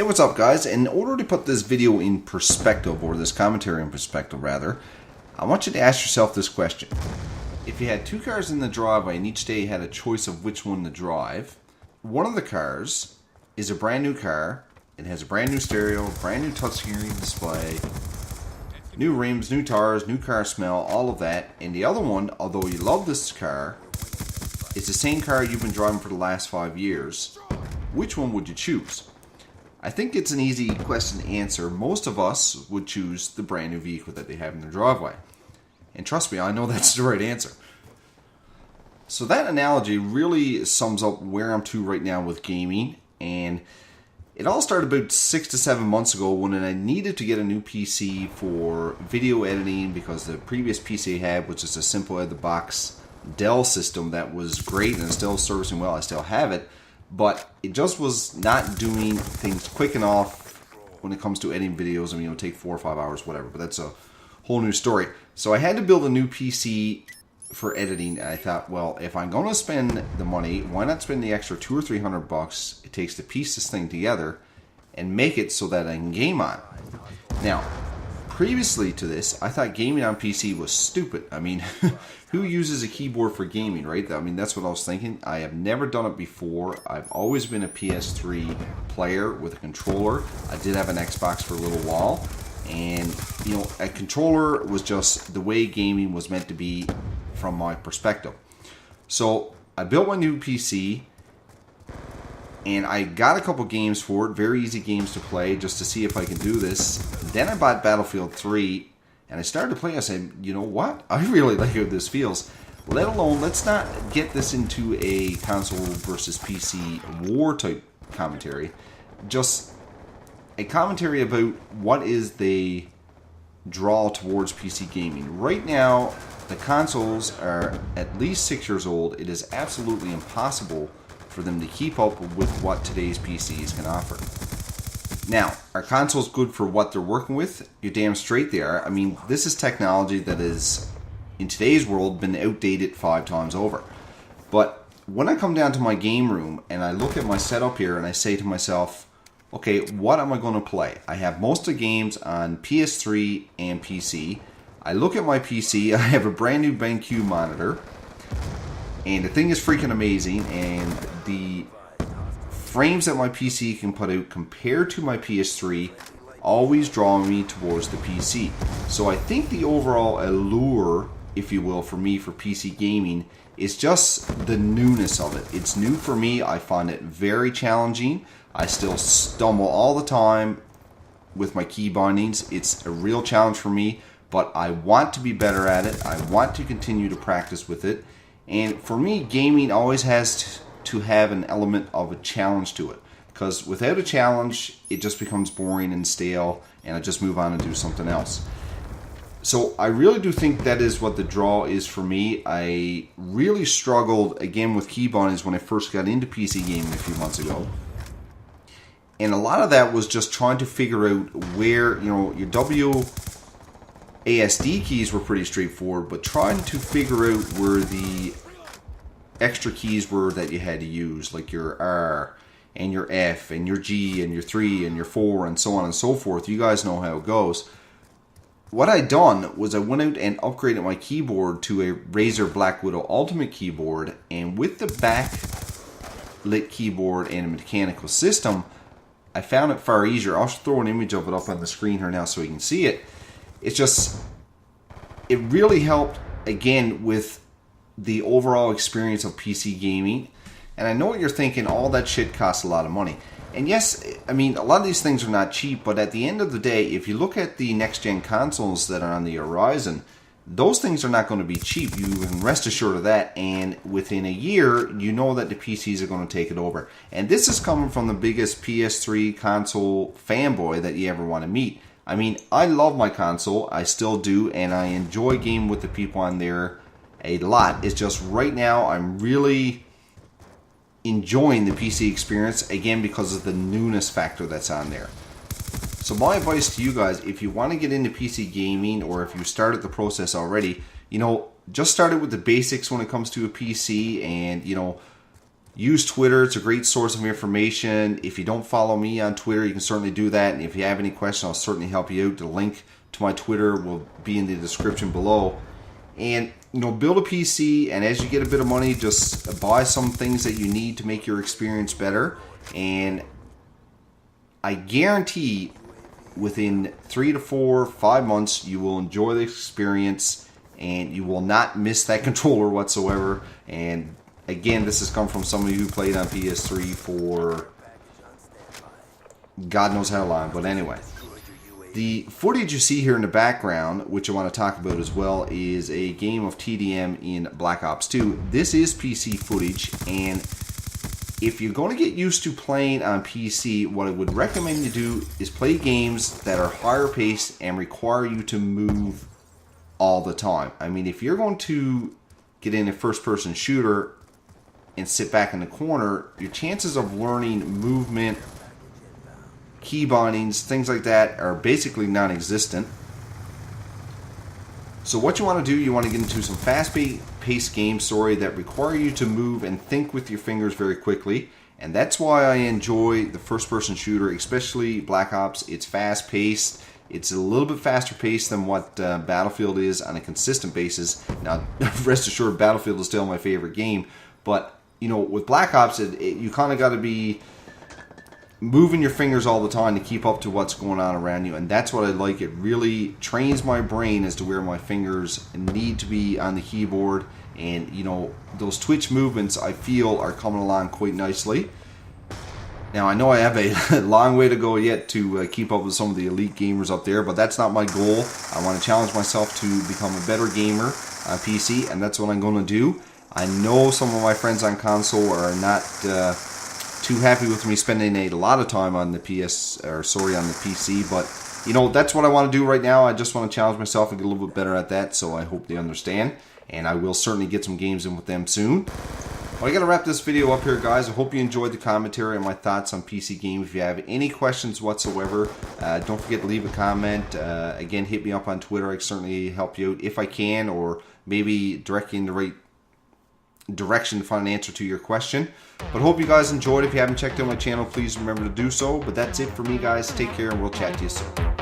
What's up guys? In order to put this video in perspective, or this commentary in perspective rather, I want you to ask yourself this question. If you had two cars in the driveway and each day had a choice of which one to drive, one of the cars is a brand new car, it has a brand new stereo, brand new touchscreen display, new rims, new tires, new car smell, all of that, and the other one, although you love this car, is the same car you've been driving for the last 5 years. Which one would you choose? I think it's an easy question to answer. Most of us would choose the brand new vehicle that they have in their driveway. And trust me, I know that's the right answer. So that analogy really sums up where I'm to right now with gaming. And it all started about 6 to 7 months ago when I needed to get a new PC for video editing, because the previous PC I had was just a simple out-of-the-box Dell system that was great and is still servicing well. I still have it. But it just was not doing things quick enough when it comes to editing videos. I mean, it'll take 4 or 5 hours, whatever. But that's a whole new story. So I had to build a new PC for editing. I thought, well, if I'm going to spend the money, why not spend the extra $200 or $300 it takes to piece this thing together and make it so that I can game on. Now, previously to this, I thought gaming on PC was stupid. I mean, who uses a keyboard for gaming, right? I mean, that's what I was thinking. I have never done it before. I've always been a PS3 player with a controller. I did have an Xbox for a little while. And, you know, a controller was just the way gaming was meant to be from my perspective. So I built my new PC, and I got a couple games for it, very easy games to play, just to see if I can do this. Then I bought Battlefield 3, and I started to play. I said, you know what? I really like how this feels. Let alone, let's not get this into a console versus PC war type commentary. Just a commentary about what is the draw towards PC gaming. Right now, the consoles are at least 6 years old. It is absolutely impossible for them to keep up with what today's PCs can offer. Now, are consoles good for what they're working with? You're damn straight they are. I mean, this is technology that is, in today's world, been outdated 5 times over. But when I come down to my game room and I look at my setup here and I say to myself, okay, what am I going to play? I have most of the games on PS3 and PC. I look at my PC, I have a brand new BenQ monitor, and the thing is freaking amazing, and the frames that my PC can put out compared to my PS3 always draw me towards the PC. So I think the overall allure, if you will, for me for PC gaming is just the newness of it. It's new for me. I find it very challenging. I still stumble all the time with my key bindings. It's a real challenge for me, but I want to be better at it. I want to continue to practice with it. And for me, gaming always has to have an element of a challenge to it. Because without a challenge, it just becomes boring and stale, and I just move on and do something else. So I really do think that is what the draw is for me. I really struggled, again, with key bindings when I first got into PC gaming a few months ago. And a lot of that was just trying to figure out where, you know, your WASD keys were pretty straightforward, but trying to figure out where the extra keys were that you had to use, like your R and your F and your G and your 3 and your 4 and so on and so forth. You guys know how it goes. What I done was I went out and upgraded my keyboard to a Razer Black Widow Ultimate keyboard, and with the backlit keyboard and a mechanical system, I found it far easier. I'll throw an image of it up on the screen here now so you can see it. It's just, it really helped, again, with the overall experience of PC gaming. And I know what you're thinking, all that shit costs a lot of money. And yes, I mean, a lot of these things are not cheap, but at the end of the day, if you look at the next-gen consoles that are on the horizon, those things are not going to be cheap. You can rest assured of that. And within a year, you know that the PCs are going to take it over. And this is coming from the biggest PS3 console fanboy that you ever want to meet. I mean, I love my console. I still do. And I enjoy gaming with the people on there a lot. It's just right now, I'm really enjoying the PC experience, again, because of the newness factor that's on there. So my advice to you guys, if you want to get into PC gaming, or if you started the process already, you know, just start it with the basics when it comes to a PC, and, you know, use Twitter. It's a great source of information. If you don't follow me on Twitter, you can certainly do that. And if you have any questions, I'll certainly help you out. The link to my Twitter will be in the description below. And, you know, build a PC, and as you get a bit of money, just buy some things that you need to make your experience better. And I guarantee within 3 to 4, 5 months, you will enjoy the experience and you will not miss that controller whatsoever. And again, this has come from somebody who played on PS3 for God knows how long. But anyway, the footage you see here in the background, which I want to talk about as well, is a game of TDM in Black Ops 2. This is PC footage, and if you're going to get used to playing on PC, what I would recommend you do is play games that are higher paced and require you to move all the time. I mean, if you're going to get in a first-person shooter and sit back in the corner, your chances of learning movement, key bindings, things like that are basically non-existent. So what you want to do, you want to get into some fast-paced games, that require you to move and think with your fingers very quickly. And that's why I enjoy the first-person shooter, especially Black Ops. It's fast-paced. It's a little bit faster paced than what Battlefield is on a consistent basis. Now, rest assured, Battlefield is still my favorite game. But, you know, with Black Ops, you kind of got to be moving your fingers all the time to keep up to what's going on around you, and that's what I like. It really trains my brain as to where my fingers need to be on the keyboard, and you know, those twitch movements I feel are coming along quite nicely. Now I know I have a long way to go yet to keep up with some of the elite gamers up there, but that's not my goal. I want to challenge myself to become a better gamer on PC, and that's what I'm going to do. I know some of my friends on console are not too happy with me spending a lot of time on the on the PC, but you know, that's what I want to do right now. I just want to challenge myself and get a little bit better at that, so I hope they understand, and I will certainly get some games in with them soon. Well, I got to wrap this video up here, guys. I hope you enjoyed the commentary and my thoughts on PC games. If you have any questions whatsoever, don't forget to leave a comment. Again, hit me up on Twitter. I can certainly help you out if I can, or maybe direct you in the right direction to find an answer to your question. But hope you guys enjoyed. If you haven't checked out my channel, please remember to do so. But that's it for me, guys. Take care, and we'll chat to you soon.